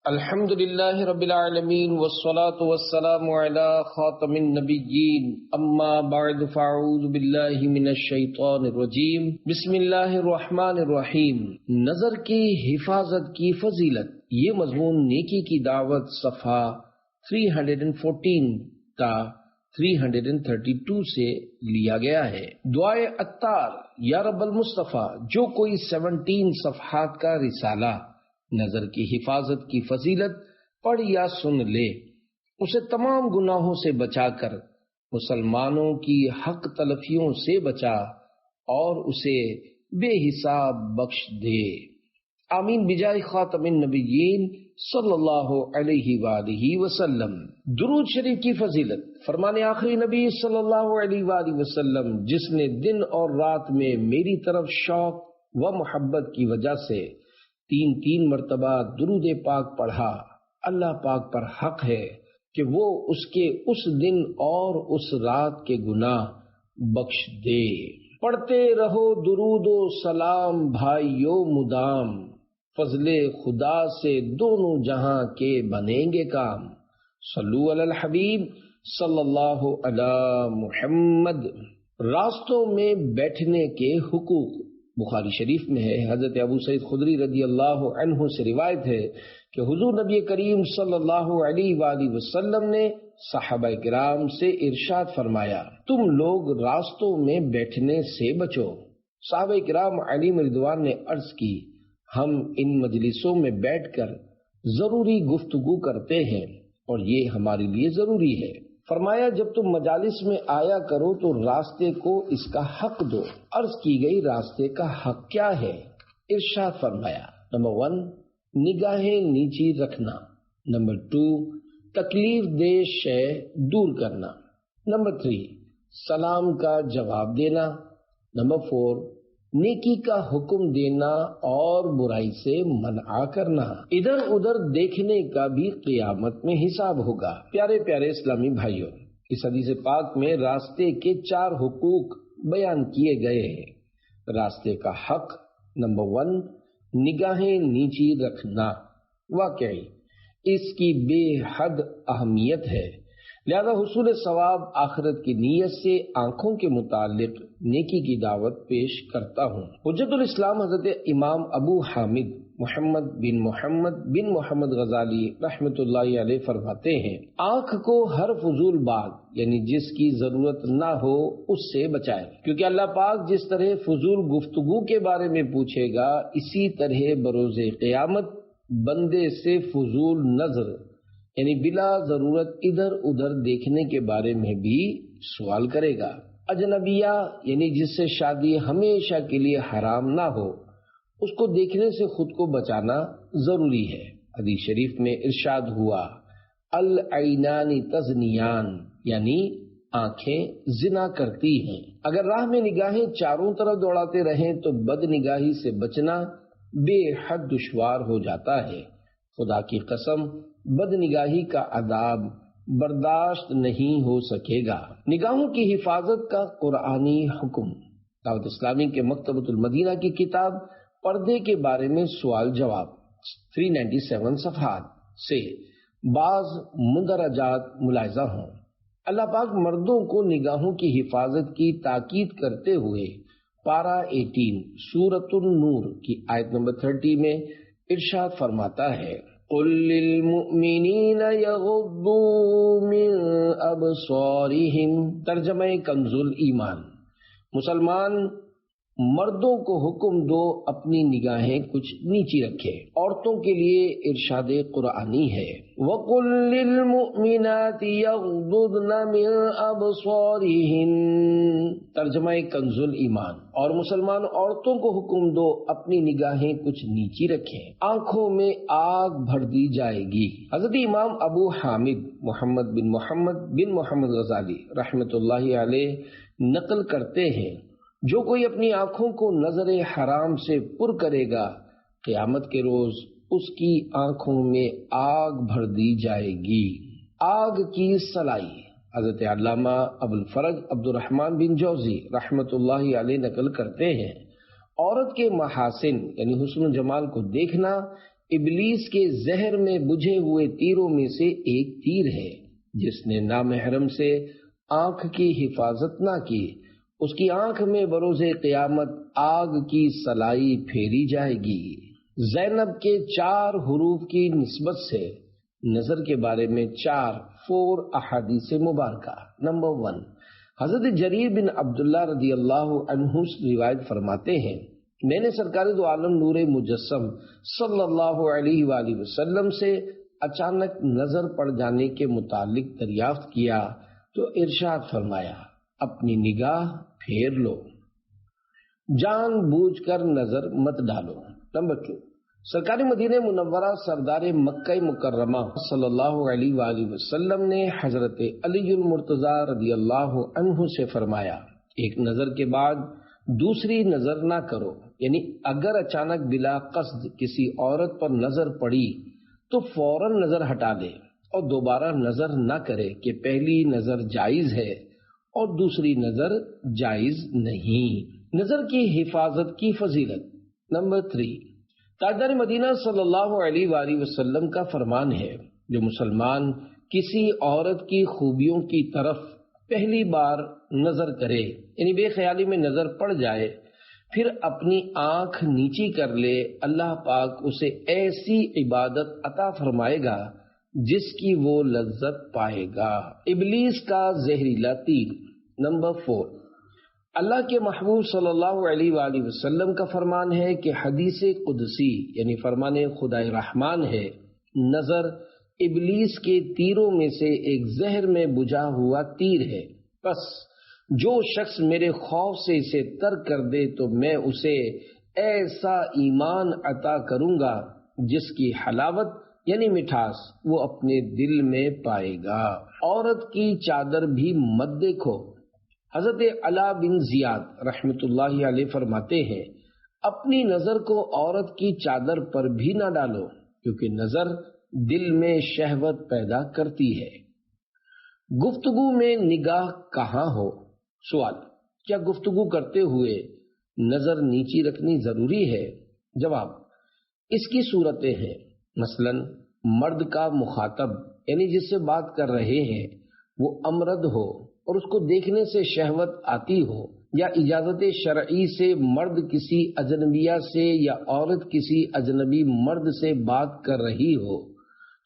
الحمد للہ رب العالمین والصلاة والسلام علی خاتم النبیین اما بعد فاعوذ باللہ من الشیطان الرجیم بسم اللہ الرحمن الرحیم۔ نظر کی حفاظت کی فضیلت، یہ مضمون نیکی کی دعوت صفحہ 314 تا 332 سے لیا گیا ہے۔ دعائے عطار یا رب المصطفیٰ، جو کوئی 17 صفحات کا رسالہ نظر کی حفاظت کی فضیلت پڑھ یا سن لے، اسے تمام گناہوں سے بچا کر مسلمانوں کی حق تلفیوں سے بچا اور اسے بے حساب بخش دے۔ آمین بجائے خاتم النبیین صلی اللہ علیہ وآلہ وسلم۔ درود شریف کی فضیلت، فرمان آخری نبی صلی اللہ علیہ وآلہ وسلم، جس نے دن اور رات میں میری طرف شوق و محبت کی وجہ سے 3 مرتبہ درود پاک پڑھا، اللہ پاک پر حق ہے کہ وہ اس کے اس دن اور اس رات کے گناہ بخش دے۔ پڑھتے رہو درود و سلام بھائیو مدام، فضل خدا سے دونوں جہاں کے بنیں گے کام۔ صلو علی الحبیب صلی اللہ علی محمد۔ راستوں میں بیٹھنے کے حقوق، بخاری شریف میں ہے، حضرت ابو سعید خدری رضی اللہ عنہ سے روایت ہے کہ حضور نبی کریم صلی اللہ علیہ وآلہ وسلم نے صحابہ کرام سے ارشاد فرمایا، تم لوگ راستوں میں بیٹھنے سے بچو۔ صحابہ کرام علیہم رضوان نے عرض کی، ہم ان مجلسوں میں بیٹھ کر ضروری گفتگو کرتے ہیں اور یہ ہمارے لیے ضروری ہے۔ فرمایا، جب تم مجالس میں آیا کرو تو راستے کو اس کا حق دو۔ عرض کی گئی، راستے کا حق کیا ہے؟ ارشاد فرمایا، نمبر 1 نگاہیں نیچی رکھنا، نمبر 2 تکلیف دہ شے دور کرنا، نمبر 3 سلام کا جواب دینا، نمبر 4 نیکی کا حکم دینا اور برائی سے منع کرنا۔ ادھر ادھر دیکھنے کا بھی قیامت میں حساب ہوگا۔ پیارے پیارے اسلامی بھائیوں، اس حدیث پاک میں راستے کے 4 حقوق بیان کیے گئے ہیں۔ راستے کا حق، نمبر 1 نگاہیں نیچی رکھنا۔ واقعی اس کی بے حد اہمیت ہے، لہذا حصول ثواب آخرت کی نیت سے آنکھوں کے متعلق نیکی کی دعوت پیش کرتا ہوں۔ حجت الاسلام حضرت امام ابو حامد محمد بن محمد غزالی رحمۃ اللہ علیہ فرماتے ہیں، آنکھ کو ہر فضول بات یعنی جس کی ضرورت نہ ہو اس سے بچائے، کیونکہ اللہ پاک جس طرح فضول گفتگو کے بارے میں پوچھے گا، اسی طرح بروز قیامت بندے سے فضول نظر یعنی بلا ضرورت ادھر ادھر دیکھنے کے بارے میں بھی سوال کرے گا۔ اجنبیہ یعنی جس سے شادی ہمیشہ کے لیے حرام نہ ہو، اس کو دیکھنے سے خود کو بچانا ضروری ہے۔ حدیث شریف میں ارشاد ہوا، العینان تزنیان، یعنی آنکھیں زنا کرتی ہیں۔ اگر راہ میں نگاہیں چاروں طرف دوڑاتے رہیں تو بد نگاہی سے بچنا بے حد دشوار ہو جاتا ہے۔ خدا کی قسم، بد نگاہی کا عذاب برداشت نہیں ہو سکے گا۔ نگاہوں کی حفاظت کا قرآنی حکم، دعوت اسلامی کے مکتبۃ المدینہ کی کتاب پردے کے بارے میں سوال جواب 397 صفحات سے بعض مندرجات ملاحظہ ہوں۔ اللہ پاک مردوں کو نگاہوں کی حفاظت کی تاکید کرتے ہوئے پارہ 18 سورۃ النور کی آیت نمبر 30 میں ارشاد فرماتا ہے، قل للمؤمنین یغضوا من ابصارہم۔ ترجمہ کنز ایمان، مسلمان مردوں کو حکم دو اپنی نگاہیں کچھ نیچی رکھے۔ عورتوں کے لیے ارشاد قرآنی ہے، وَقُل لِّلْمُؤْمِنَاتِ يَغْضُضْنَ مِنْ أَبْصَارِهِنَّ۔ ترجمہ کنز ایمان، اور مسلمان عورتوں کو حکم دو اپنی نگاہیں کچھ نیچی رکھیں، آنکھوں میں آگ بھر دی جائے گی۔ حضرت امام ابو حامد محمد بن محمد غزالی رحمۃ اللہ علیہ نقل کرتے ہیں، جو کوئی اپنی آنکھوں کو نظر حرام سے پر کرے گا، قیامت کے روز اس کی آنکھوں میں آگ بھر دی جائے گی۔ آگ کی سلائی، حضرت علامہ ابو الفرج عبد الرحمن بن جوزی رحمۃ اللہ علیہ نقل کرتے ہیں، عورت کے محاسن یعنی حسن و جمال کو دیکھنا ابلیس کے زہر میں بجھے ہوئے تیروں میں سے ایک تیر ہے۔ جس نے نامحرم سے آنکھ کی حفاظت نہ کی، اس کی آنکھ میں بروز قیامت آگ کی سلائی پھیری جائے گی۔ زینب کے 4 حروف کی نسبت سے نظر کے بارے میں 4 احادیث مبارکہ۔ نمبر 1، حضرت جریر بن عبداللہ رضی اللہ عنہ روایت فرماتے ہیں، میں نے سرکار دو عالم نور مجسم صلی اللہ علیہ وآلہ وسلم سے اچانک نظر پڑ جانے کے متعلق دریافت کیا تو ارشاد فرمایا، اپنی نگاہ پھیر لو، جان بوجھ کر نظر مت ڈالو۔ نمبر 2، سرکار مدینہ منورہ سردار مکہ مکرمہ صلی اللہ علیہ وآلہ وسلم نے حضرت علی المرتضی رضی اللہ عنہ سے فرمایا، ایک نظر کے بعد دوسری نظر نہ کرو، یعنی اگر اچانک بلا قصد کسی عورت پر نظر پڑی تو فوراً نظر ہٹا لے اور دوبارہ نظر نہ کرے کہ پہلی نظر جائز ہے اور دوسری نظر جائز نہیں۔ نظر کی حفاظت کی فضیلت۔ نمبر 3، تاجدار مدینہ صلی اللہ علیہ وآلہ وسلم کا فرمان ہے، جو مسلمان کسی عورت کی خوبیوں کی طرف پہلی بار نظر کرے، یعنی بے خیالی میں نظر پڑ جائے، پھر اپنی آنکھ نیچی کر لے، اللہ پاک اسے ایسی عبادت عطا فرمائے گا جس کی وہ لذت پائے گا۔ ابلیس کا زہریلا تیر۔ نمبر 4، اللہ کے محبوب صلی اللہ علیہ وآلہ وسلم کا فرمان ہے کہ حدیث قدسی یعنی فرمان خدائے رحمان ہے، نظر ابلیس کے تیروں میں سے ایک زہر میں بجھا ہوا تیر ہے، پس جو شخص میرے خوف سے اسے ترک کر دے تو میں اسے ایسا ایمان عطا کروں گا جس کی حلاوت یعنی مٹھاس وہ اپنے دل میں پائے گا۔ عورت کی چادر بھی مت دیکھو۔ حضرت علا بن زیاد رحمت اللہ علیہ فرماتے ہیں، اپنی نظر کو عورت کی چادر پر بھی نہ ڈالو، کیونکہ نظر دل میں شہوت پیدا کرتی ہے۔ گفتگو میں نگاہ کہاں ہو؟ سوال، کیا گفتگو کرتے ہوئے نظر نیچی رکھنی ضروری ہے؟ جواب، اس کی صورتیں ہیں، مثلا مرد کا مخاطب یعنی جس سے بات کر رہے ہیں وہ امرد ہو اور اس کو دیکھنے سے شہوت آتی ہو، یا اجازت شرعی سے مرد کسی اجنبیہ سے یا عورت کسی اجنبی مرد سے بات کر رہی ہو،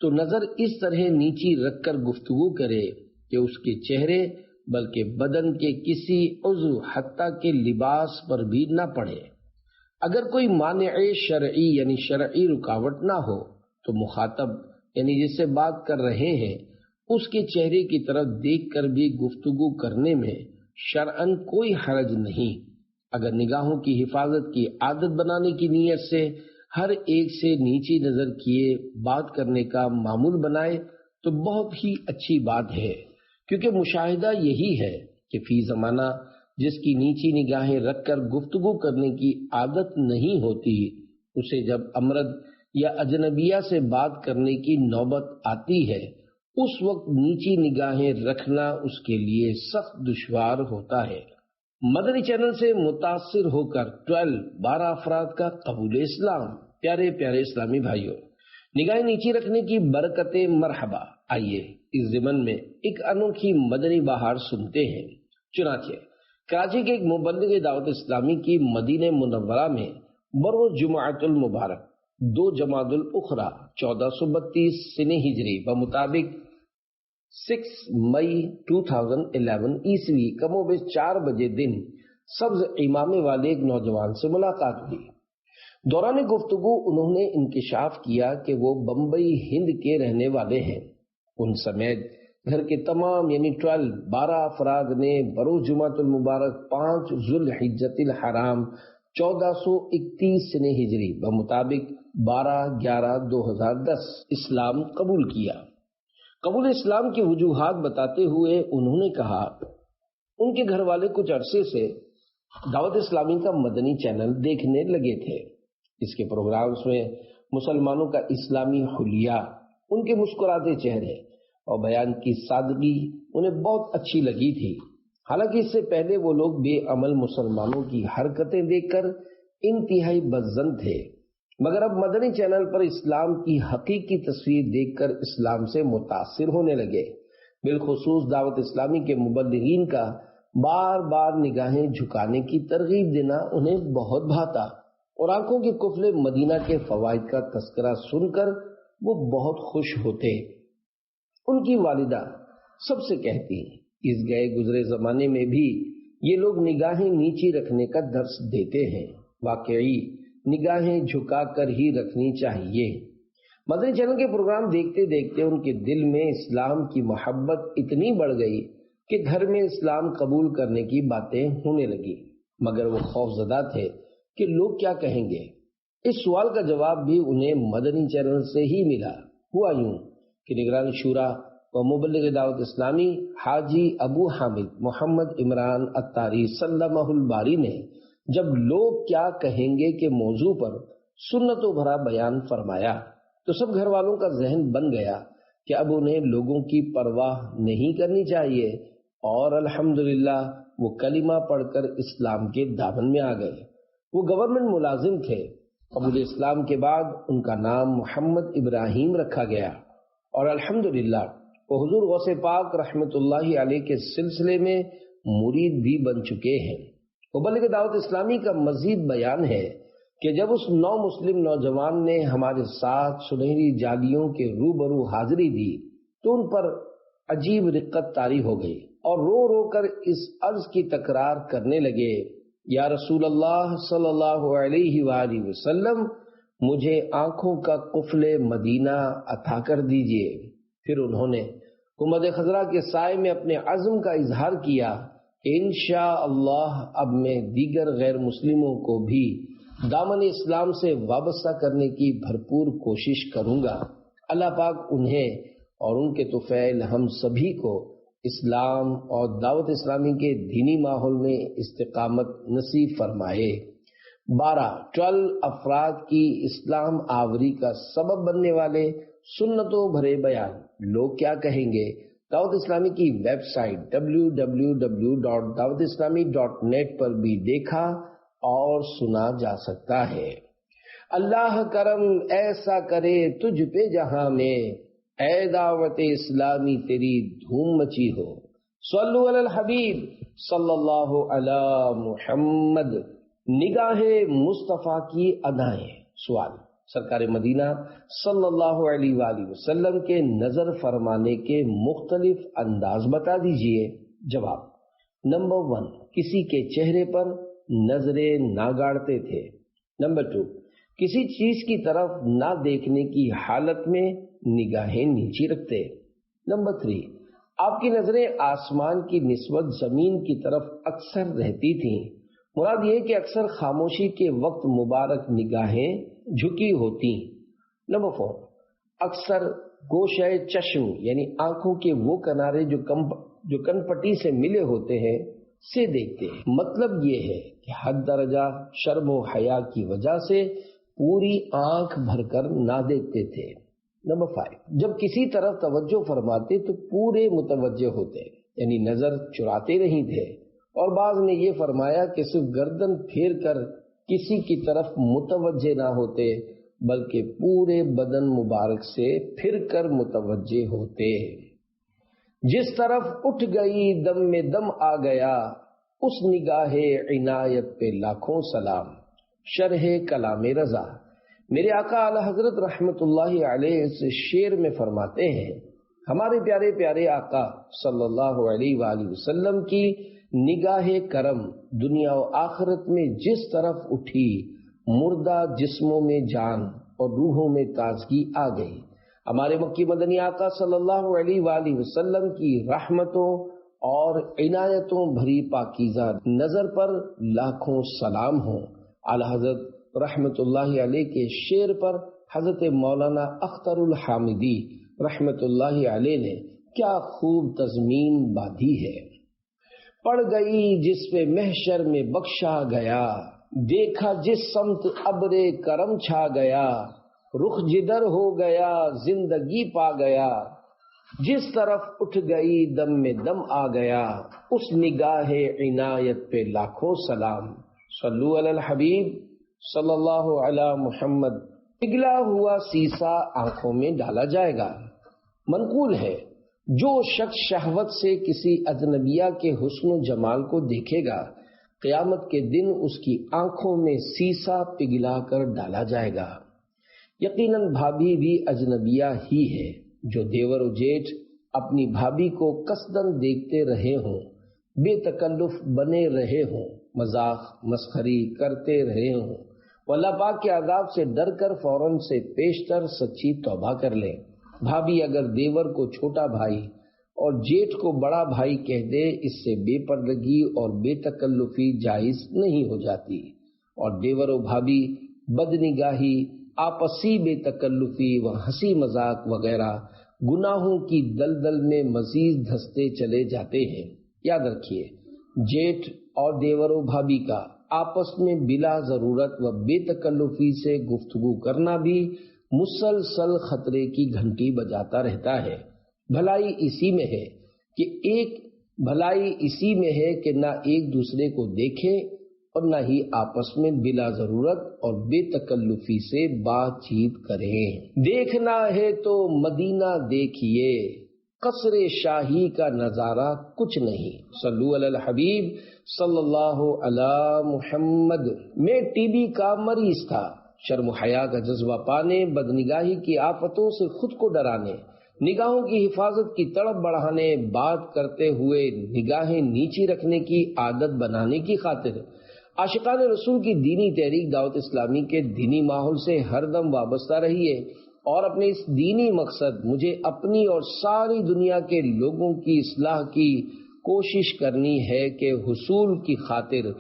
تو نظر اس طرح نیچی رکھ کر گفتگو کرے کہ اس کے چہرے بلکہ بدن کے کسی عضو حتیٰ کہ لباس پر بھی نہ پڑے۔ اگر کوئی مانع شرعی یعنی شرعی رکاوٹ نہ ہو تو مخاطب یعنی جس سے بات کر رہے ہیں اس کے چہرے کی طرف دیکھ کر بھی گفتگو کرنے میں شرعاً کوئی حرج نہیں۔ اگر نگاہوں کی حفاظت کی عادت بنانے کی نیت سے ہر ایک سے نیچی نظر کیے بات کرنے کا معمول بنائے تو بہت ہی اچھی بات ہے، کیونکہ مشاہدہ یہی ہے کہ فی زمانہ جس کی نیچی نگاہیں رکھ کر گفتگو کرنے کی عادت نہیں ہوتی، اسے جب امرد یا اجنبیہ سے بات کرنے کی نوبت آتی ہے اس وقت نیچی نگاہیں رکھنا اس کے لیے سخت دشوار ہوتا ہے۔ مدنی چینل سے متاثر ہو کر 12 افراد کا قبول اسلام۔ پیارے پیارے اسلامی بھائیوں، نگاہیں نیچی رکھنے کی برکت مرحبا۔ آئیے اس ضمن میں ایک انوکھی مدنی بہار سنتے ہیں۔ چنانچہ کراچی کے ایک مبلغ دعوت اسلامی کی مدینہ منورہ میں بروز جمعۃ المبارک 2 جمادی الاخری 1432 سن ہجری بمطابق 6 مئی 2011 عیسوی کم و بیش 4 بجے دن سبز امامے والے ایک نوجوان سے ملاقات ہوئی۔ دوران گفتگو انہوں نے انکشاف کیا کہ وہ بمبئی ہند کے رہنے والے ہیں۔ ان سمیت گھر کے تمام یعنی 12 افراد نے بروز جمعۃ المبارک 5 ذوالحجۃ الحرام 1431 سن ہجری بمطابق 12/11/2010 اسلام قبول کیا۔ قبول اسلام کی وجوہات بتاتے ہوئے انہوں نے کہا ان کے گھر والے کچھ عرصے سے دعوت اسلامی کا مدنی چینل دیکھنے لگے تھے۔ اس کے پروگرامز میں مسلمانوں کا اسلامی حلیہ، ان کے مسکراتے چہرے اور بیان کی سادگی انہیں بہت اچھی لگی تھی۔ حالانکہ اس سے پہلے وہ لوگ بے عمل مسلمانوں کی حرکتیں دیکھ کر انتہائی بدظن تھے، مگر اب مدنی چینل پر اسلام کی حقیقی تصویر دیکھ کر اسلام سے متاثر ہونے لگے۔ بالخصوص دعوت اسلامی کے مبلغین کا بار بار نگاہیں جھکانے کی ترغیب دینا انہیں بہت بھاتا، اور آنکھوں کے قفل مدینہ کے فوائد کا تذکرہ سن کر وہ بہت خوش ہوتے۔ ان کی والدہ سب سے کہتی، اس گئے گزرے زمانے میں بھی یہ لوگ نگاہیں نیچی رکھنے کا درس دیتے ہیں، واقعی نگاہیں جھکا کر ہی رکھنی چاہیے۔ مدنی چینل کے پروگرام دیکھتے دیکھتے ان کے دل میں اسلام کی محبت اتنی بڑھ گئی کہ گھر میں اسلام قبول کرنے کی باتیں ہونے لگی، مگر وہ خوف زدہ تھے کہ لوگ کیا کہیں گے۔ اس سوال کا جواب بھی انہیں مدنی چینل سے ہی ملا۔ ہوا یوں کہ نگران شورا و مبلغ دعوت اسلامی حاجی ابو حامد محمد عمران اتاری سلمہ الباری نے جب لوگ کیا کہیں گے کے موضوع پر سنتوں بھرا بیان فرمایا تو سب گھر والوں کا ذہن بن گیا کہ اب انہیں لوگوں کی پرواہ نہیں کرنی چاہیے، اور الحمدللہ وہ کلمہ پڑھ کر اسلام کے دامن میں آ گئے۔ وہ گورنمنٹ ملازم تھے۔ قبول اسلام کے بعد ان کا نام محمد ابراہیم رکھا گیا، اور الحمدللہ وہ حضور غوث پاک رحمت اللہ علیہ کے سلسلے میں مرید بھی بن چکے ہیں۔ مبلغ دعوت اسلامی کا مزید بیان ہے کہ جب اس نو مسلم نوجوان نے ہمارے ساتھ سنہری جالیوں کے روبرو حاضری دی تو ان پر عجیب رقت طاری ہو گئی، اور رو رو کر اس عرض کی تکرار کرنے لگے، یا رسول اللہ صلی اللہ علیہ وآلہ وسلم، مجھے آنکھوں کا قفل مدینہ عطا کر دیجئے۔ پھر انہوں نے حکومت خضرا کے سائے میں اپنے عزم کا اظہار کیا کہ انشاءاللہ اب میں دیگر غیر مسلموں کو بھی دامن اسلام سے وابستہ کرنے کی بھرپور کوشش کروں گا۔ اللہ پاک انہیں اور ان کے طفیل ہم سبھی کو اسلام اور دعوت اسلامی کے دینی ماحول میں استقامت نصیب فرمائے۔ 12 افراد کی اسلام آوری کا سبب بننے والے سنتوں بھرے بیان، لوگ کیا کہیں گے، دعوت اسلامی کی ویب سائٹ www.dawatislami.net پر بھی دیکھا اور سنا جا سکتا ہے۔ اللہ کرم ایسا کرے تجھ پہ جہاں میں، اے دعوت اسلامی تیری دھوم مچی ہو۔ صلو علی الحبیب صلی اللہ علی محمد۔ نگاہ مصطفیٰ کی ادائیں۔ سوال، سرکار مدینہ صلی اللہ علیہ وآلہ وسلم کے نظر فرمانے کے مختلف انداز بتا دیجئے۔ جواب، نمبر 1، کسی کے چہرے پر نظریں نہ گاڑتے تھے۔ نمبر 2، کسی چیز کی طرف نہ دیکھنے کی حالت میں نگاہیں نیچی رکھتے۔ نمبر 3، آپ کی نظریں آسمان کی نسبت زمین کی طرف اکثر رہتی تھیں۔ مراد یہ کہ اکثر خاموشی کے وقت مبارک نگاہیں جھکی ہوتی۔ نمبر 4، اکثر گوشہ چشم یعنی آنکھوں کے وہ کنارے جو کن پٹی سے ملے ہوتے ہیں سے دیکھتے ہیں۔ مطلب یہ ہے کہ حد درجہ شرم و حیا کی وجہ سے پوری آنکھ بھر کر نہ دیکھتے تھے۔ نمبر 5، جب کسی طرف توجہ فرماتے تو پورے متوجہ ہوتے، یعنی نظر چراتے نہیں تھے۔ اور بعض نے یہ فرمایا کہ صرف گردن پھیر کر کسی کی طرف متوجہ نہ ہوتے بلکہ پورے بدن مبارک سے پھر کر متوجہ ہوتے۔ جس طرف اٹھ گئی دم میں دم آ گیا، اس نگاہ عنایت پہ لاکھوں سلام۔ شرح کلام رضا، میرے آقا اعلی حضرت رحمت اللہ علیہ سے شعر میں فرماتے ہیں، ہمارے پیارے پیارے آقا صلی اللہ علیہ وآلہ وسلم کی نگاہ کرم دنیا و آخرت میں جس طرف اٹھی، مردہ جسموں میں جان اور روحوں میں تازگی آ گئی۔ ہمارے مکی مدنی آقا صلی اللہ علیہ وآلہ وسلم کی رحمتوں اور عنایتوں بھری پاکیزہ نظر پر لاکھوں سلام ہوں۔ اعلی حضرت رحمت اللہ علیہ کے شعر پر حضرت مولانا اختر الحامدی رحمت اللہ علیہ نے کیا خوب تضمین باندھی ہے۔ پڑ گئی جس پہ محشر میں بخشا گیا، دیکھا جس سمت ابر کرم چھا گیا، رخ جدھر ہو گیا زندگی پا گیا، جس طرف اٹھ گئی دم میں دم آ گیا، اس نگاہ عنایت پہ لاکھوں سلام۔ صلو علی الحبیب صلی اللہ علی محمد۔ پگھلا ہوا سیسا آنکھوں میں ڈالا جائے گا۔ منقول ہے جو شخص شہوت سے کسی اجنبیہ کے حسن و جمال کو دیکھے گا، قیامت کے دن اس کی آنکھوں میں سیسا پگھلا کر ڈالا جائے گا۔ یقیناً بھابھی بھی اجنبیہ ہی ہے۔ جو دیور و جیٹھ اپنی بھابھی کو قصدن دیکھتے رہے ہوں، بے تکلف بنے رہے ہوں، مذاق مسخری کرتے رہے ہوں، وہ اللہ پاک کے عذاب سے ڈر کر فوراً سے پیشتر سچی توبہ کر لیں۔ بھابھی اگر دیور کو چھوٹا بھائی اور جیٹھ کو بڑا بھائی کہہ دے، اس سے بے پردگی اور بے تکلفی جائز نہیں ہو جاتی، اور دیور و بھابھی بدنگاہی، آپسی بے تکلفی و ہنسی مذاق وغیرہ گناہوں کی دلدل میں مزید دھستے چلے جاتے ہیں۔ یاد رکھیے، جیٹھ اور دیور و بھابھی کا آپس میں بلا ضرورت و بے تکلفی سے گفتگو کرنا بھی مسلسل خطرے کی گھنٹی بجاتا رہتا ہے۔ بھلائی اسی میں ہے کہ نہ ایک دوسرے کو دیکھیں اور نہ ہی آپس میں بلا ضرورت اور بے تکلفی سے بات چیت کریں۔ دیکھنا ہے تو مدینہ دیکھیے، قصر شاہی کا نظارہ کچھ نہیں۔ صلو علی الحبیب صلی اللہ علی محمد۔ میں ٹی بی کا مریض تھا۔ شرم و حیا کا جذبہ پانے، بدنگاہی کی آفتوں سے خود کو ڈرانے، نگاہوں کی حفاظت کی تڑپ بڑھانے، بات کرتے ہوئے نگاہیں نیچی رکھنے کی عادت بنانے کی خاطر عاشقان رسول کی دینی تحریک دعوت اسلامی کے دینی ماحول سے ہر دم وابستہ رہیے، اور اپنے اس دینی مقصد مجھے اپنی اور ساری دنیا کے لوگوں کی اصلاح کی کوشش کرنی ہے کہ حصول کی خاطر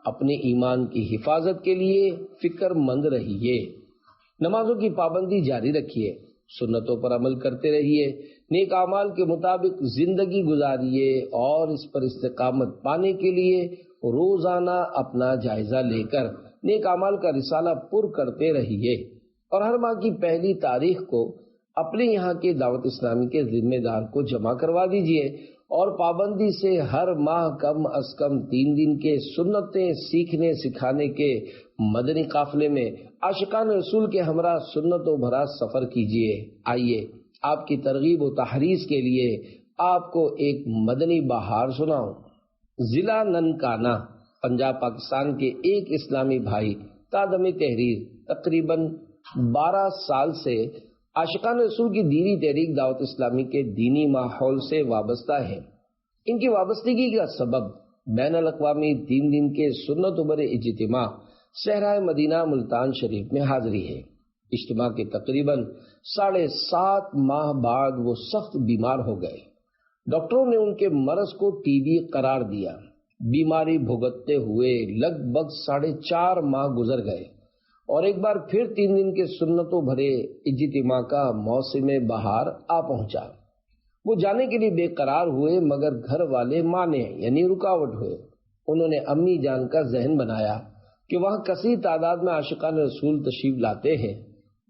اپنے ایمان کی حفاظت کے لیے فکر مند رہیے، نمازوں کی پابندی جاری رکھیے، سنتوں پر عمل کرتے رہیے، نیک اعمال کے مطابق زندگی گزاریے، اور اس پر استقامت پانے کے لیے روزانہ اپنا جائزہ لے کر نیک اعمال کا رسالہ پر کرتے رہیے، اور ہر ماہ کی پہلی تاریخ کو اپنے یہاں کے دعوت اسلامی کے ذمہ دار کو جمع کروا دیجیے، اور پابندی سے ہر ماہ کم از کم 3 دن کے سنتیں سیکھنے سکھانے کے مدنی قافلے میں عاشقان رسول کے ہمراہ سنتوں بھرا سفر کیجیے۔ آئیے آپ کی ترغیب و تحریض کے لیے آپ کو ایک مدنی بہار سناؤں۔ ضلع ننکانہ پنجاب پاکستان کے ایک اسلامی بھائی تادم تحریر تقریباً 12 سال سے عاشقان رسول کی دینی تحریک دعوت اسلامی کے دینی ماحول سے وابستہ ہیں۔ ان کی وابستگی کا سبب بین الاقوامی 3 دن کے سنت و برے اجتماع صحرائے مدینہ ملتان شریف میں حاضری ہے۔ اجتماع کے تقریباً 7.5 ماہ بعد وہ سخت بیمار ہو گئے۔ ڈاکٹروں نے ان کے مرض کو ٹی بی قرار دیا۔ بیماری بھگتتے ہوئے لگ بھگ 4.5 ماہ گزر گئے، اور ایک بار پھر 3 دن کے سنتوں بھرے اجتماع کا موسم بہار آ پہنچا۔ وہ جانے کے لیے بے قرار ہوئے، مگر گھر والے مانے یعنی رکاوٹ ہوئے۔ انہوں نے امی جان کا ذہن بنایا کہ وہاں کثیر تعداد میں عاشقان رسول تشریف لاتے ہیں،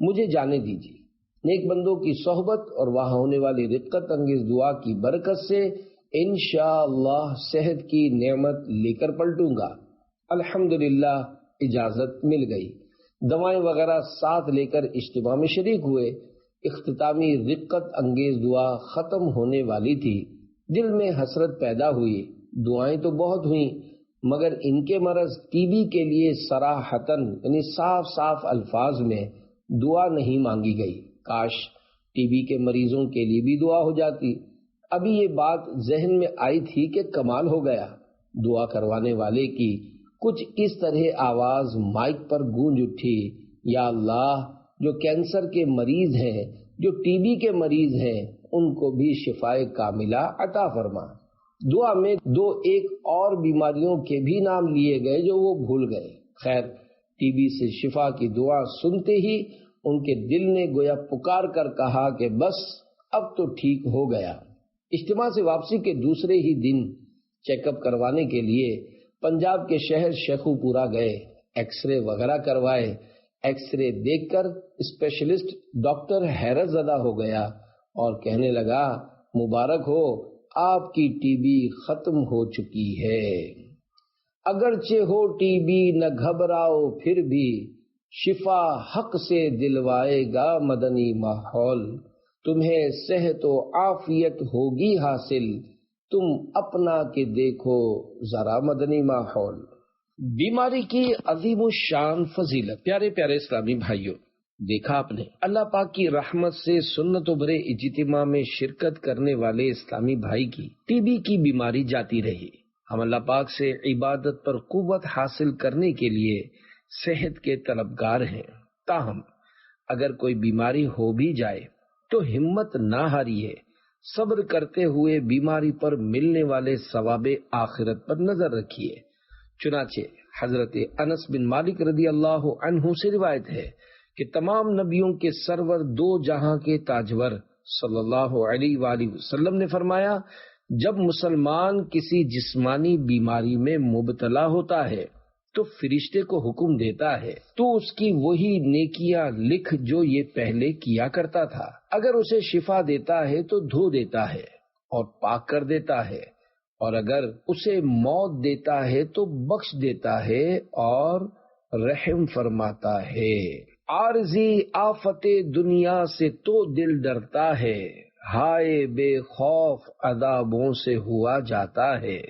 مجھے جانے دیجیے۔ نیک بندوں کی صحبت اور وہاں ہونے والی رقت انگیز دعا کی برکت سے انشاءاللہ صحت کی نعمت لے کر پلٹوں گا۔ الحمدللہ اجازت مل گئی۔ دوائیں وغیرہ ساتھ لے کر اجتماع میں شریک ہوئے۔ اختتامی رقت انگیز دعا ختم ہونے والی تھی۔ دل میں حسرت پیدا ہوئی۔ دعائیں تو بہت ہوئیں، مگر ان کے مرض ٹی بی کے لیے صراحتاً یعنی صاف صاف الفاظ میں دعا نہیں مانگی گئی۔ کاش ٹی بی کے مریضوں کے لیے بھی دعا ہو جاتی۔ ابھی یہ بات ذہن میں آئی تھی کہ کمال ہو گیا۔ دعا کروانے والے کی کچھ اس طرح آواز مائک پر گونج اٹھی، یا اللہ، جو کینسر کے مریض ہیں، جو ٹی بی کے مریض ہیں، ان کو بھی شفائے کاملہ عطا فرما۔ دعا میں 2 اور بیماریوں کے بھی نام لیے گئے جو وہ بھول گئے۔ خیر، ٹی بی سے شفا کی دعا سنتے ہی ان کے دل نے گویا پکار کر کہا کہ بس اب تو ٹھیک ہو گیا۔ اجتماع سے واپسی کے دوسرے ہی دن چیک اپ کروانے کے لیے پنجاب کے شہر شیخو پورا گئے۔ ایکس رے وغیرہ کروائے۔ ایکس رے دیکھ کر اسپیشلسٹ ڈاکٹر حیرت زدہ ہو گیا اور کہنے لگا، مبارک ہو، آپ کی ٹی بی ختم ہو چکی ہے۔ اگرچہ ہو ٹی بی نہ گھبراؤ پھر بھی، شفا حق سے دلوائے گا مدنی ماحول، تمہیں صحت و عافیت ہوگی حاصل، تم اپنا کے دیکھو ذرا مدنی ماحول۔ بیماری کی عظیم الشان فضیلت۔ پیارے پیارے اسلامی بھائیوں، دیکھا آپ نے اللہ پاک کی رحمت سے سنت و برے اجتماع میں شرکت کرنے والے اسلامی بھائی کی ٹی بی کی بیماری جاتی رہی۔ ہم اللہ پاک سے عبادت پر قوت حاصل کرنے کے لیے صحت کے طلبگار ہیں، تاہم اگر کوئی بیماری ہو بھی جائے تو ہمت نہ ہاریے، صبر کرتے ہوئے بیماری پر ملنے والے ثواب آخرت پر نظر رکھیے۔ چنانچہ حضرت انس بن مالک رضی اللہ عنہ سے روایت ہے کہ تمام نبیوں کے سرور دو جہاں کے تاجور صلی اللہ علیہ وآلہ وسلم نے فرمایا، جب مسلمان کسی جسمانی بیماری میں مبتلا ہوتا ہے تو فرشتے کو حکم دیتا ہے تو اس کی وہی نیکیاں لکھ جو یہ پہلے کیا کرتا تھا، اگر اسے شفا دیتا ہے تو دھو دیتا ہے اور پاک کر دیتا ہے، اور اگر اسے موت دیتا ہے تو بخش دیتا ہے اور رحم فرماتا ہے۔ عارضی آفت دنیا سے تو دل ڈرتا ہے، ہائے بے خوف عذابوں سے ہوا جاتا ہے۔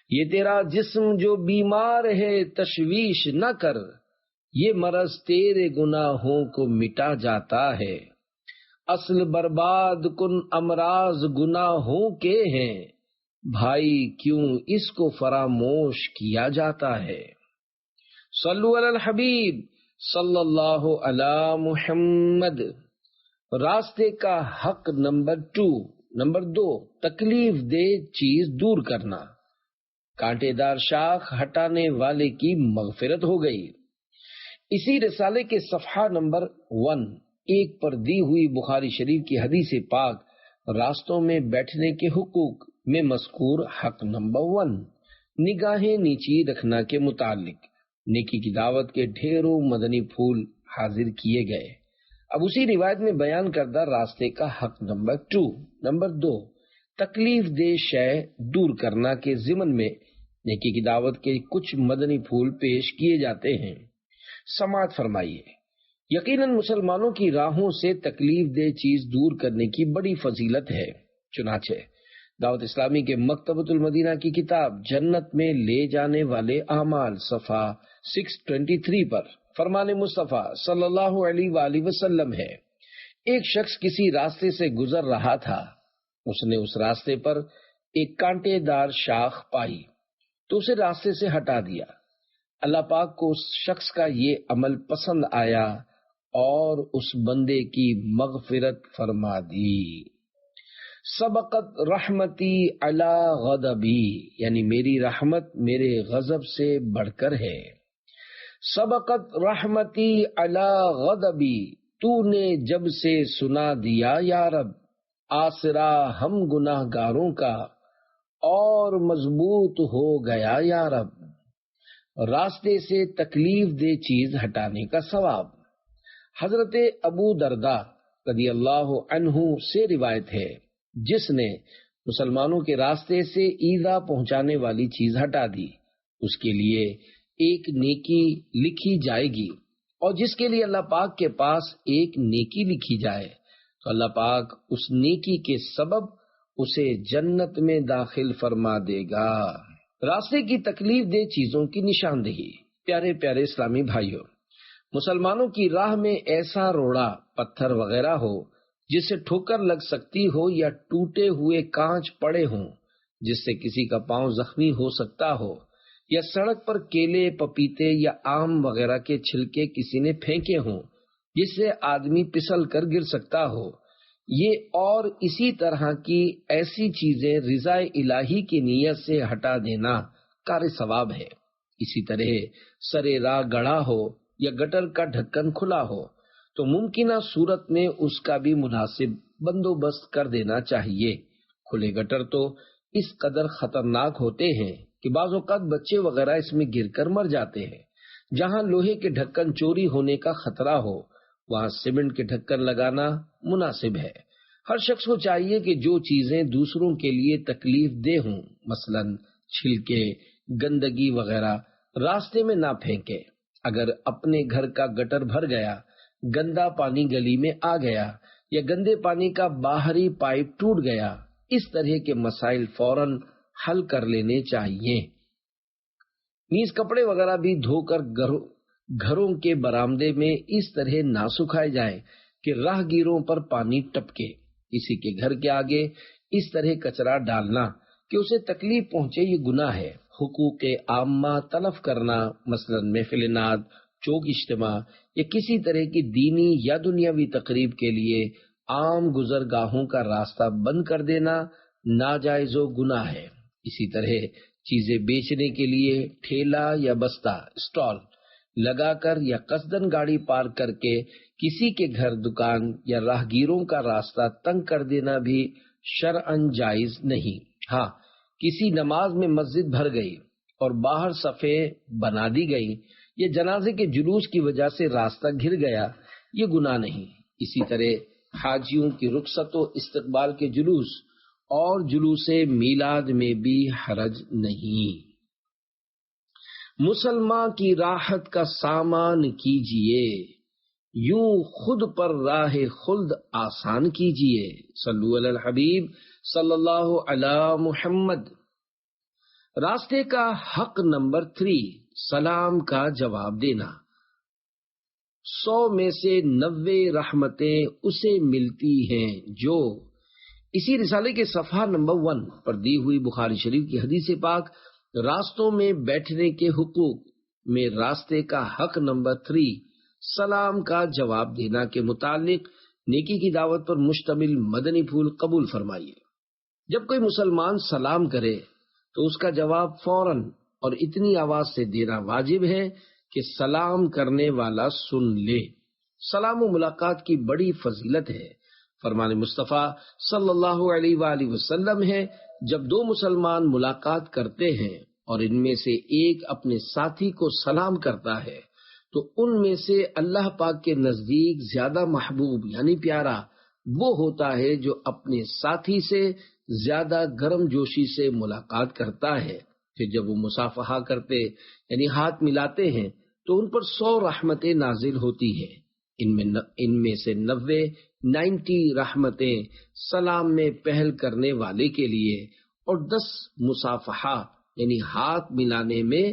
یہ تیرا جسم جو بیمار ہے تشویش نہ کر، یہ مرض تیرے گناہوں کو مٹا جاتا ہے۔ اصل برباد کن امراض گناہوں کے ہیں، بھائی کیوں اس کو فراموش کیا جاتا ہے۔ صلو علی الحبیب صلی اللہ علی محمد۔ راستے کا حق نمبر 2، تکلیف دہ چیز دور کرنا۔ کانٹے دار شاخ ہٹانے والے کی مغفرت ہو گئی۔ اسی رسالے کے صفحہ نمبر 1 پر دی ہوئی بخاری شریف کی حدیث پاک راستوں میں بیٹھنے کے حقوق میں مذکور حق نمبر 1، نگاہیں نیچی رکھنا کے متعلق نیکی کی دعوت کے ڈھیروں مدنی پھول حاضر کیے گئے۔ اب اسی روایت میں بیان کردہ راستے کا حق نمبر 2، تکلیف دہ شے دور کرنا کے ضمن میں نیکی کی دعوت کے کچھ مدنی پھول پیش کیے جاتے ہیں۔ سماعت فرمائیے۔ یقیناً مسلمانوں کی راہوں سے تکلیف دہ چیز دور کرنے کی بڑی فضیلت ہے۔ چنانچہ دعوت اسلامی کے مکتبۃ المدینہ کی کتاب جنت میں لے جانے والے اعمال صفحہ 623 پر فرمان مصطفیٰ صلی اللہ علیہ وآلہ وسلم ہے، ایک شخص کسی راستے سے گزر رہا تھا، اس نے اس راستے پر ایک کانٹے دار شاخ پائی تو اسے راستے سے ہٹا دیا۔ اللہ پاک کو اس شخص کا یہ عمل پسند آیا اور اس بندے کی مغفرت فرما دی۔ سبقت رحمتی علی غضبی، یعنی میری رحمت میرے غضب سے بڑھ کر ہے۔ سبقت رحمتی علی غضبی، تو نے جب سے سنا دیا یا رب، آسرا ہم گناہ گاروں کا اور مضبوط ہو گیا یا رب۔ راستے سے تکلیف دہ چیز ہٹانے کا ثواب۔ حضرت ابو درداء رضی اللہ عنہ سے روایت ہے، جس نے مسلمانوں کے راستے سے ایذا پہنچانے والی چیز ہٹا دی، اس کے لیے ایک نیکی لکھی جائے گی، اور جس کے لیے اللہ پاک کے پاس ایک نیکی لکھی جائے تو اللہ پاک اس نیکی کے سبب اسے جنت میں داخل فرما دے گا۔ راستے کی تکلیف دہ چیزوں کی نشاندہی۔ پیارے پیارے اسلامی بھائیوں، مسلمانوں کی راہ میں ایسا روڑا پتھر وغیرہ ہو جس سے ٹھوکر لگ سکتی ہو، یا ٹوٹے ہوئے کانچ پڑے ہوں جس سے کسی کا پاؤں زخمی ہو سکتا ہو، یا سڑک پر کیلے، پپیتے یا آم وغیرہ کے چھلکے کسی نے پھینکے ہوں جس سے آدمی پھسل کر گر سکتا ہو، یہ اور اسی طرح کی ایسی چیزیں رضا الہی کی نیت سے ہٹا دینا کار ثواب ہے۔ اسی طرح سرے راہ گڑھا ہو یا گٹر کا ڈھکن کھلا ہو تو ممکنہ صورت میں اس کا بھی مناسب بندوبست کر دینا چاہیے۔ کھلے گٹر تو اس قدر خطرناک ہوتے ہیں کہ بعض اوقات بچے وغیرہ اس میں گر کر مر جاتے ہیں۔ جہاں لوہے کے ڈھکن چوری ہونے کا خطرہ ہو وہاں سیمنٹ کے ڈھکن لگانا مناسب ہے۔ ہر شخص کو چاہیے کہ جو چیزیں دوسروں کے لیے تکلیف دہ ہوں، مثلاً چھلکے گندگی وغیرہ راستے میں نہ پھینکے۔ اگر اپنے گھر کا گٹر بھر گیا، گندا پانی گلی میں آ گیا یا گندے پانی کا باہری پائپ ٹوٹ گیا، اس طرح کے مسائل فوراً حل کر لینے چاہیے۔ نیز کپڑے وغیرہ بھی دھو کر گھروں کے برآمدے میں اس طرح نہ سکھائے جائیں کہ راہ گیروں پر پانی ٹپکے۔ کسی کے گھر کے آگے اس طرح کچرا ڈالنا کہ اسے تکلیف پہنچے، یہ گناہ ہے۔ حقوق عامہ تلف کرنا، مثلا محفل نعت، چوک اجتماع یا کسی طرح کی دینی یا دنیاوی تقریب کے لیے عام گزرگاہوں کا راستہ بند کر دینا ناجائز و گناہ ہے۔ اسی طرح چیزیں بیچنے کے لیے ٹھیلا یا بستہ اسٹال لگا کر یا قصدن گاڑی پارک کر کے کسی کے گھر، دکان یا راہگیروں کا راستہ تنگ کر دینا بھی شرعاً جائز نہیں۔ ہاں، کسی نماز میں مسجد بھر گئی اور باہر صفیں بنا دی گئی یا جنازے کے جلوس کی وجہ سے راستہ گھر گیا، یہ گناہ نہیں۔ اسی طرح حاجیوں کی رخصت و استقبال کے جلوس اور جلوس میلاد میں بھی حرج نہیں۔ مسلمان کی راحت کا سامان کیجیے، یوں خود پر راہ خلد آسان کیجیے۔ صلو علی الحبیب صلی اللہ علی محمد۔ راستے کا حق نمبر 3، سلام کا جواب دینا۔ 100 میں سے 90 رحمتیں اسے ملتی ہیں جو، اسی رسالے کے صفحہ نمبر 1 پر دی ہوئی بخاری شریف کی حدیث پاک راستوں میں بیٹھنے کے حقوق میں راستے کا حق نمبر 3، سلام کا جواب دینا کے متعلق نیکی کی دعوت پر مشتمل مدنی پھول قبول فرمائیے۔ جب کوئی مسلمان سلام کرے تو اس کا جواب فوراً اور اتنی آواز سے دینا واجب ہے کہ سلام کرنے والا سن لے۔ سلام و ملاقات کی بڑی فضیلت ہے۔ فرمان مصطفیٰ صلی اللہ علیہ وآلہ وسلم ہے، جب دو مسلمان ملاقات کرتے ہیں اور ان میں سے ایک اپنے ساتھی کو سلام کرتا ہے تو ان میں سے اللہ پاک کے نزدیک زیادہ محبوب یعنی پیارا وہ ہوتا ہے جو اپنے ساتھی سے زیادہ گرم جوشی سے ملاقات کرتا ہے۔ پھر جب وہ مصافحہ کرتے یعنی ہاتھ ملاتے ہیں تو ان پر 100 رحمتیں نازل ہوتی ہیں۔ ان میں سے 90 رحمتیں سلام میں پہل کرنے والے کے لیے اور 10 مصافحہ یعنی ہاتھ ملانے میں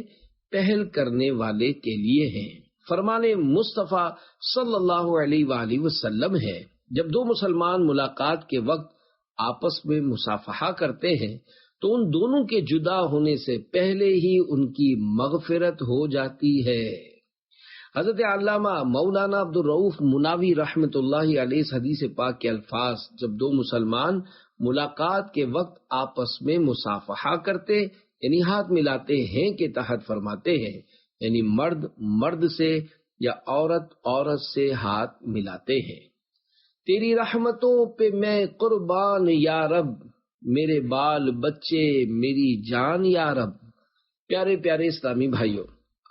پہل کرنے والے کے لیے ہیں۔ فرمان مصطفیٰ صلی اللہ علیہ وآلہ وسلم ہے، جب دو مسلمان ملاقات کے وقت آپس میں مصافحہ کرتے ہیں تو ان دونوں کے جدا ہونے سے پہلے ہی ان کی مغفرت ہو جاتی ہے۔ حضرت علامہ مولانا عبد الرؤف مناوی رحمۃ اللہ علیہ اس حدیث پاک کے الفاظ جب دو مسلمان ملاقات کے وقت آپس میں مصافحہ کرتے یعنی ہاتھ ملاتے ہیں کے تحت فرماتے ہیں، یعنی مرد مرد سے یا عورت عورت سے ہاتھ ملاتے ہیں۔ تیری رحمتوں پہ میں قربان یا رب، میرے بال بچے میری جان یا رب۔ پیارے پیارے اسلامی بھائیوں،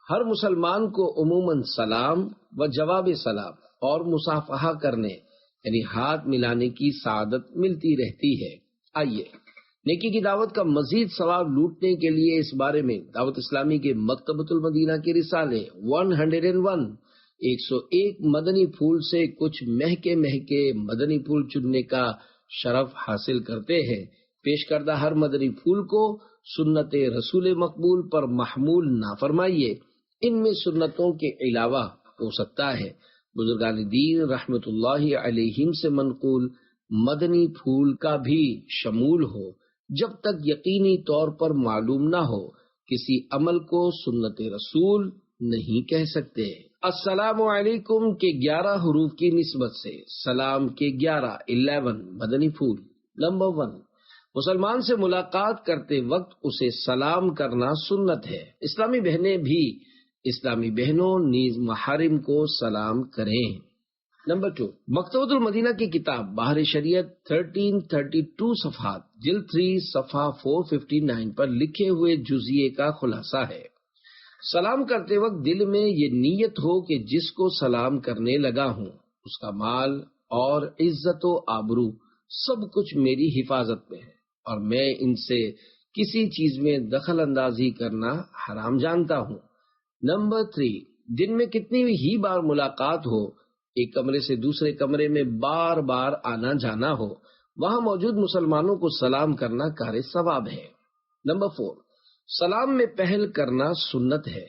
ہر مسلمان کو عموماً سلام و جواب سلام اور مصافحہ کرنے یعنی ہاتھ ملانے کی سعادت ملتی رہتی ہے۔ آئیے نیکی کی دعوت کا مزید ثواب لوٹنے کے لیے اس بارے میں دعوت اسلامی کے مکتبۃ المدینہ کے رسالے 101 مدنی پھول سے کچھ مہکے مہکے مدنی پھول چننے کا شرف حاصل کرتے ہیں۔ پیش کردہ ہر مدنی پھول کو سنت رسول مقبول پر محمول نہ فرمائیے، ان میں سنتوں کے علاوہ ہو سکتا ہے بزرگان دین رحمت اللہ علیہم سے منقول مدنی پھول کا بھی شمول ہو، جب تک یقینی طور پر معلوم نہ ہو کسی عمل کو سنت رسول نہیں کہہ سکتے۔ السلام علیکم کے 11 حروف کی نسبت سے سلام کے 11 مدنی پھول۔ نمبر 1، مسلمان سے ملاقات کرتے وقت اسے سلام کرنا سنت ہے۔ اسلامی بہنیں بھی اسلامی بہنوں نیز محارم کو سلام کریں۔ نمبر 2، مکتبۃ المدینہ کی کتاب بحر شریعت 1332 صفحات جلد 3 صفحہ 459 پر لکھے ہوئے جزیے کا خلاصہ ہے۔ سلام کرتے وقت دل میں یہ نیت ہو کہ جس کو سلام کرنے لگا ہوں اس کا مال اور عزت و آبرو سب کچھ میری حفاظت میں ہے اور میں ان سے کسی چیز میں دخل اندازی کرنا حرام جانتا ہوں۔ نمبر 3، دن میں کتنی ہی بار ملاقات ہو، ایک کمرے سے دوسرے کمرے میں بار بار آنا جانا ہو، وہاں موجود مسلمانوں کو سلام کرنا کار ثواب ہے۔ نمبر 4، سلام میں پہل کرنا سنت ہے۔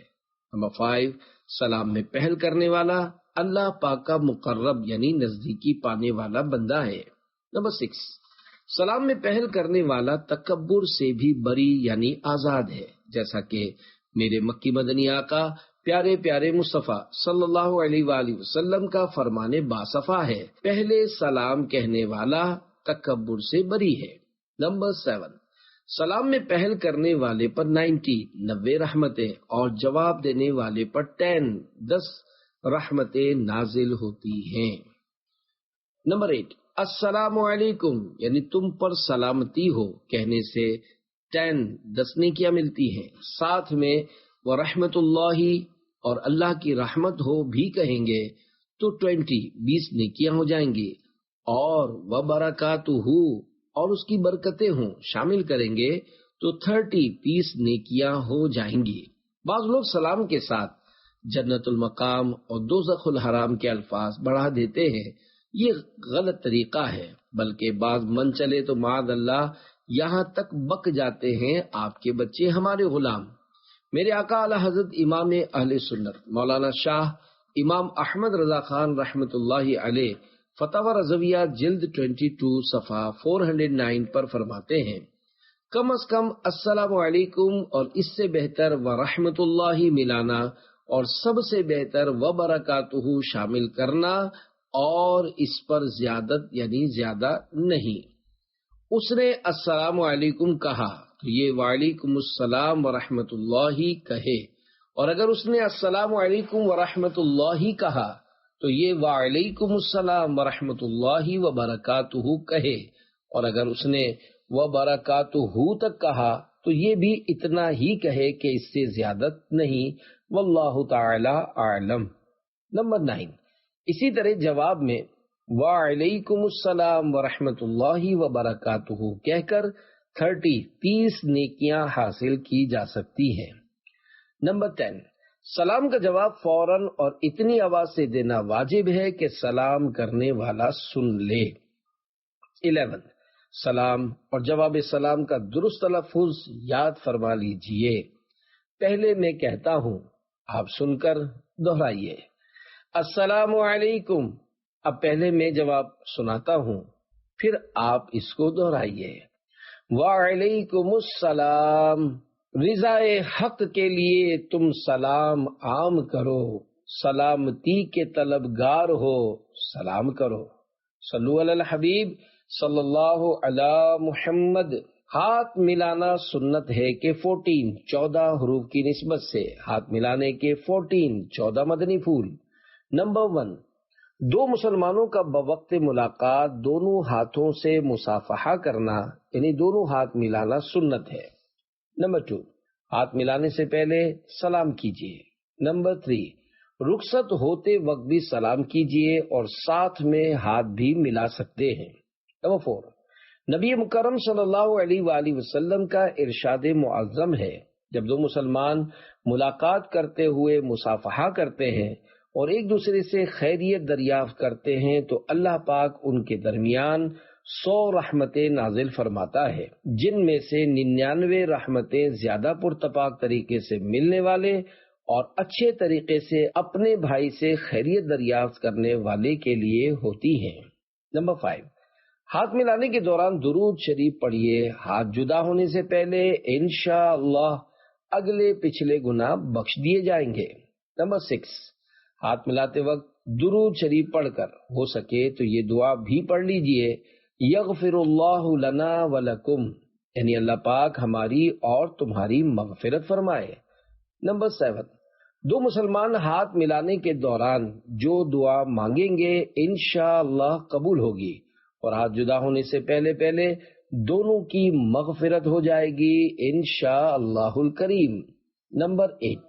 نمبر 5، سلام میں پہل کرنے والا اللہ پاک کا مقرب یعنی نزدیکی پانے والا بندہ ہے۔ نمبر 6، سلام میں پہل کرنے والا تکبر سے بھی بری یعنی آزاد ہے، جیسا کہ میرے مکی مدنی آقا پیارے پیارے مصطفیٰ صلی اللہ علیہ وآلہ وسلم کا فرمان باصفا ہے، پہلے سلام کہنے والا تکبر سے بری ہے۔ نمبر 7، سلام میں پہل کرنے والے پر 90 رحمتیں اور جواب دینے والے پر 10 رحمتیں نازل ہوتی ہیں۔ نمبر 8، السلام علیکم یعنی تم پر سلامتی ہو کہنے سے 10 نیکیاں ملتی ہیں، ساتھ میں ورحمت اللہ اور اللہ کی رحمت ہو بھی کہیں گے تو 20 نیکیاں ہو جائیں گی، اور وبرکاتہ اور اس کی برکتیں ہوں شامل کریں گے تو 30 نیکیاں ہو جائیں گی۔ بعض لوگ سلام کے ساتھ جنت المقام اور دوزخ الحرام کے الفاظ بڑھا دیتے ہیں، یہ غلط طریقہ ہے، بلکہ بعض من چلے تو معاذ اللہ یہاں تک بک جاتے ہیں آپ کے بچے ہمارے غلام۔ میرے آقا اعلی حضرت امام اہل سنت مولانا شاہ امام احمد رضا خان رحمت اللہ علیہ فتاوی رضویہ جلد 22 صفحہ 409 پر فرماتے ہیں، کم از کم السلام علیکم اور اس سے بہتر ورحمت اللہ ملانا اور سب سے بہتر وبرکاتہ شامل کرنا، اور اس پر زیادت یعنی زیادہ نہیں۔ اس نے السلام علیکم کہا تو یہ وعلیکم السلام ورحمت اللہ کہے، اور اگر اس نے السلام علیکم ورحمت اللہ کہا تو یہ وعلیکم السلام ورحمت اللہ وبرکاتہ کہے، اور اگر اس نے وبرکاتہ تک کہا تو یہ بھی اتنا ہی کہے کہ اس سے زیادت نہیں، واللہ تعالی اعلم۔ نمبر 9، اسی طرح جواب میں وعلیکم السلام ورحمت اللہ وبرکاتہ کہہ کر 30 نیکیاں حاصل کی جا سکتی ہیں۔ نمبر 10، سلام کا جواب فوراً اور اتنی آواز سے دینا واجب ہے کہ سلام کرنے والا سن لے۔ 11، سلام اور جواب سلام کا درست تلفظ یاد فرما لیجئے۔ پہلے میں کہتا ہوں، آپ سن کر دہرائیے۔ السلام علیکم، اب پہلے میں جواب سناتا ہوں، پھر آپ اس کو دہرائیے۔ وعلیکم السلام، رضائے حق کے لیے تم سلام عام کرو، سلامتی کے طلبگار ہو سلام کرو۔ صلو علی الحبیب صلی اللہ علی محمد۔ ہاتھ ملانا سنت ہے کہ 14 حروف کی نسبت سے ہاتھ ملانے کے 14 مدنی پھول۔ نمبر 1، دو مسلمانوں کا بوقت ملاقات دونوں ہاتھوں سے مصافحہ کرنا یعنی دونوں ہاتھ ملانا سنت ہے۔ نمبر 2، ہاتھ ملانے سے پہلے سلام کیجیے۔ نمبر 3، رخصت ہوتے وقت بھی سلام کیجیے اور ساتھ میں ہاتھ بھی ملا سکتے ہیں۔ نمبر 4، نبی مکرم صلی اللہ علیہ وآلہ وسلم کا ارشاد معظم ہے، جب دو مسلمان ملاقات کرتے ہوئے مصافحہ کرتے ہیں اور ایک دوسرے سے خیریت دریافت کرتے ہیں تو اللہ پاک ان کے درمیان 100 رحمتیں نازل فرماتا ہے، جن میں سے 99 رحمتیں زیادہ پرتپاک طریقے سے ملنے والے اور اچھے طریقے سے اپنے بھائی سے خیریت دریافت کرنے والے کے لیے ہوتی ہیں۔ نمبر 5، ہاتھ ملانے کے دوران درود شریف پڑھیے۔ ہاتھ جدا ہونے سے پہلے انشاءاللہ اگلے پچھلے گناہ بخش دیے جائیں گے۔ نمبر 6، ہاتھ ملاتے وقت درود شریف پڑھ کر ہو سکے تو یہ دعا بھی پڑھ لیجئے، یغفر اللہ لنا ولکم، یعنی اللہ پاک ہماری اور تمہاری مغفرت فرمائے۔ نمبر 7، دو مسلمان ہاتھ ملانے کے دوران جو دعا مانگیں گے انشاءاللہ قبول ہوگی، اور ہاتھ جدا ہونے سے پہلے دونوں کی مغفرت ہو جائے گی انشاءاللہ الکریم۔ نمبر 8،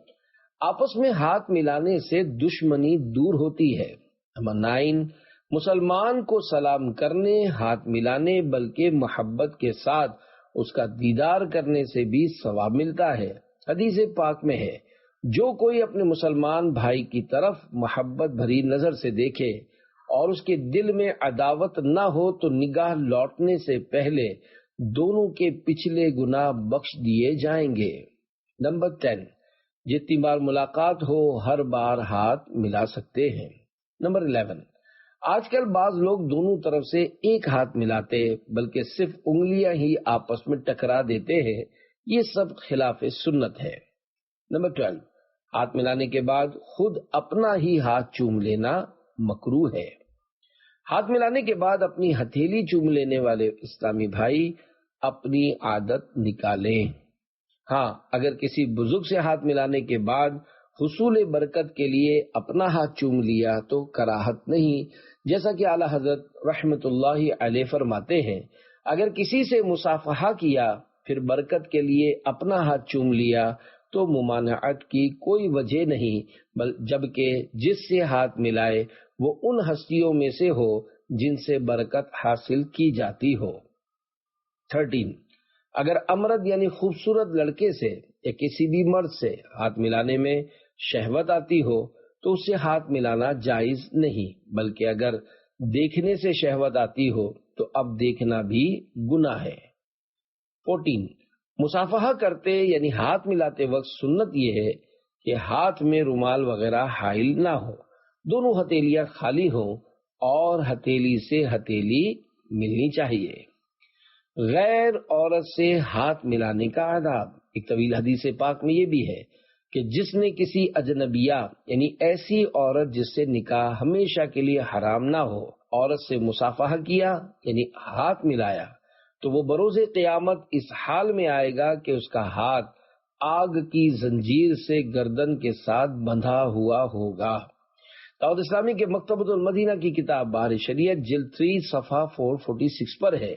آپس میں ہاتھ ملانے سے دشمنی دور ہوتی ہے۔ نمبر 9، مسلمان کو سلام کرنے، ہاتھ ملانے بلکہ محبت کے ساتھ اس کا دیدار کرنے سے بھی ثواب ملتا ہے۔ حدیث پاک میں ہے، جو کوئی اپنے مسلمان بھائی کی طرف محبت بھری نظر سے دیکھے اور اس کے دل میں عداوت نہ ہو تو نگاہ لوٹنے سے پہلے دونوں کے پچھلے گناہ بخش دیے جائیں گے۔ نمبر 10، جتنی بار ملاقات ہو ہر بار ہاتھ ملا سکتے ہیں۔ نمبر 11، آج کل بعض لوگ دونوں طرف سے ایک ہاتھ ملاتے بلکہ صرف انگلیاں ہی آپس میں ٹکرا دیتے ہیں، یہ سب خلاف سنت ہے۔ نمبر 12، ہاتھ ملانے کے بعد خود اپنا ہی ہاتھ چوم لینا مکروہ ہے۔ ہاتھ ملانے کے بعد اپنی ہتھیلی چوم لینے والے اسلامی بھائی اپنی عادت نکالیں۔ ہاں، اگر کسی بزرگ سے ہاتھ ملانے کے بعد حصول برکت کے لیے اپنا ہاتھ چوم لیا تو کراہت نہیں، جیسا کہ اعلیٰ حضرت رحمت اللہ علیہ فرماتے ہیں، اگر کسی سے مصافحہ کیا پھر برکت کے لیے اپنا ہاتھ چوم لیا تو ممانعت کی کوئی وجہ نہیں، جبکہ جس سے ہاتھ ملائے وہ ان ہستیوں میں سے ہو جن سے برکت حاصل کی جاتی ہو۔ 13، اگر امرد یعنی خوبصورت لڑکے سے یا کسی بھی مرد سے ہاتھ ملانے میں شہوت آتی ہو تو اس سے ہاتھ ملانا جائز نہیں، بلکہ اگر دیکھنے سے شہوت آتی ہو تو اب دیکھنا بھی گناہ ہے۔ 14، مصافحہ کرتے یعنی ہاتھ ملاتے وقت سنت یہ ہے کہ ہاتھ میں رومال وغیرہ حائل نہ ہو، دونوں ہتھیلیاں خالی ہوں اور ہتھیلی سے ہتھیلی ملنی چاہیے۔ غیر عورت سے ہاتھ ملانے کا آداب، ایک طویل حدیث پاک میں یہ بھی ہے کہ جس نے کسی اجنبیہ یعنی ایسی عورت جس سے نکاح ہمیشہ کے لیے حرام نہ ہو عورت سے مصافحہ کیا یعنی ہاتھ ملایا تو وہ بروز قیامت اس حال میں آئے گا کہ اس کا ہاتھ آگ کی زنجیر سے گردن کے ساتھ بندھا ہوا ہوگا۔ دعوت اسلامی کے مکتبۃ المدینہ کی کتاب بہار شریعت جلد 3 صفحہ 446 پر ہے،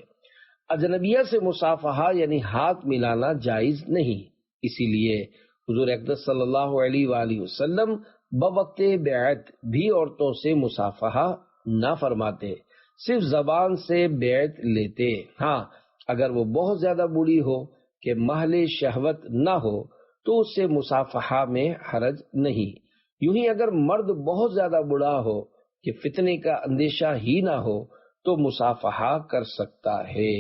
اجنبیہ سے مصافحہ یعنی ہاتھ ملانا جائز نہیں، اسی لیے حضور اقدس صلی اللہ علیہ وآلہ وسلم بوقت بیعت بھی عورتوں سے مصافحہ نہ فرماتے، صرف زبان سے بیعت لیتے۔ ہاں، اگر وہ بہت زیادہ بوڑھی ہو کہ محل شہوت نہ ہو تو اس سے مصافحہ میں حرج نہیں، یوں ہی اگر مرد بہت زیادہ بوڑھا ہو کہ فتنے کا اندیشہ ہی نہ ہو تو مصافحہ کر سکتا ہے۔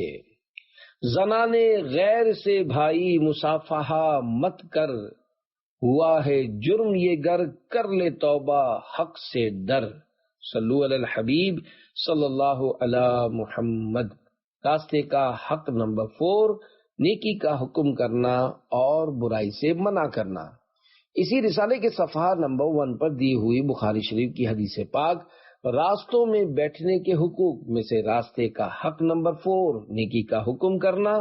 زنانے غیر سے بھائی مصافحہ مت کر، ہوا ہے جرم یہ گر کر لے توبہ حق سے در، صلو علی الحبیب صلی اللہ علی محمد۔ راستے کا حق نمبر 4، نیکی کا حکم کرنا اور برائی سے منع کرنا۔ اسی رسالے کے صفحہ نمبر 1 پر دی ہوئی بخاری شریف کی حدیث پاک راستوں میں بیٹھنے کے حقوق میں سے راستے کا حق نمبر 4 نیکی کا حکم کرنا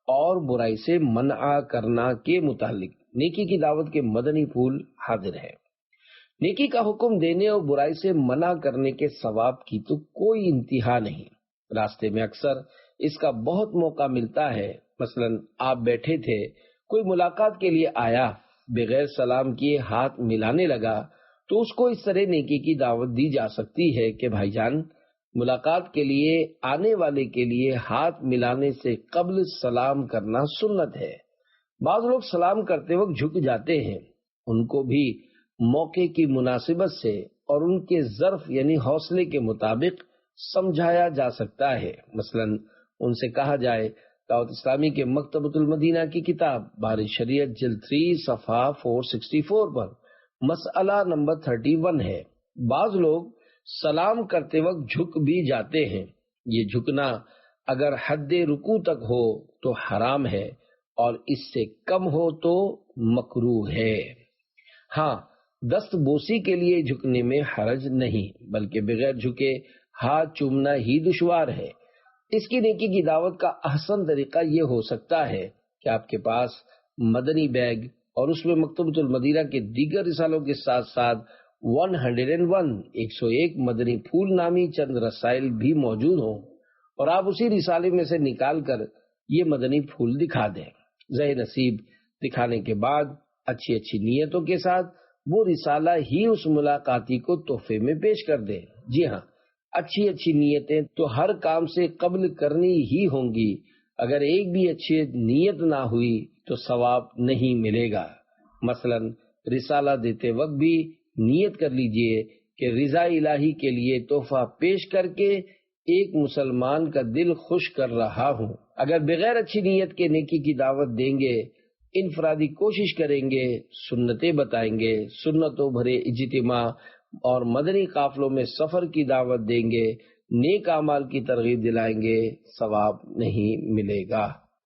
اور برائی سے منع کرنا کے متعلق نیکی کی دعوت کے مدنی پھول حاضر ہے۔ نیکی کا حکم دینے اور برائی سے منع کرنے کے ثواب کی تو کوئی انتہا نہیں، راستے میں اکثر اس کا بہت موقع ملتا ہے۔ مثلا آپ بیٹھے تھے، کوئی ملاقات کے لیے آیا، بغیر سلام کیے ہاتھ ملانے لگا تو اس کو اس طرح نیکی کی دعوت دی جا سکتی ہے کہ بھائی جان، ملاقات کے لیے آنے والے کے لیے ہاتھ ملانے سے قبل سلام کرنا سنت ہے۔ بعض لوگ سلام کرتے وقت جھک جاتے ہیں، ان کو بھی موقع کی مناسبت سے اور ان کے ظرف یعنی حوصلے کے مطابق سمجھایا جا سکتا ہے۔ مثلا ان سے کہا جائے، دعوت اسلامی کے مکتبۃ المدینہ کی کتاب بہار شریعت جلد 3 صفحہ 464 پر مسئلہ نمبر 31 ہے، بعض لوگ سلام کرتے وقت جھک بھی جاتے ہیں، یہ جھکنا اگر حد رکوع تک ہو تو حرام ہے اور اس سے کم ہو تو مکروہ ہے۔ ہاں، دست بوسی کے لیے جھکنے میں حرج نہیں، بلکہ بغیر جھکے ہاتھ چومنا ہی دشوار ہے۔ اس کی نیکی کی دعوت کا احسن طریقہ یہ ہو سکتا ہے کہ آپ کے پاس مدنی بیگ اور اس میں مکتبۃ المدینہ کے دیگر رسالوں کے ساتھ ساتھ 101 مدنی پھول نامی چند رسائل بھی موجود ہوں اور آپ اسی رسالے میں سے نکال کر یہ مدنی پھول دکھا دیں۔ زہ نصیب دکھانے کے بعد اچھی نیتوں کے ساتھ وہ رسالہ ہی اس ملاقاتی کو تحفے میں پیش کر دیں۔ جی ہاں، اچھی نیتیں تو ہر کام سے قبل کرنی ہی ہوں گی، اگر ایک بھی اچھی نیت نہ ہوئی تو ثواب نہیں ملے گا۔ مثلا رسالہ دیتے وقت بھی نیت کر لیجئے کہ رضا الہی کے لیے تحفہ پیش کر کے ایک مسلمان کا دل خوش کر رہا ہوں۔ اگر بغیر اچھی نیت کے نیکی کی دعوت دیں گے، انفرادی کوشش کریں گے، سنتیں بتائیں گے، سنتوں بھرے اجتماع اور مدنی قافلوں میں سفر کی دعوت دیں گے، نیک اعمال کی ترغیب دلائیں گے، ثواب نہیں ملے گا۔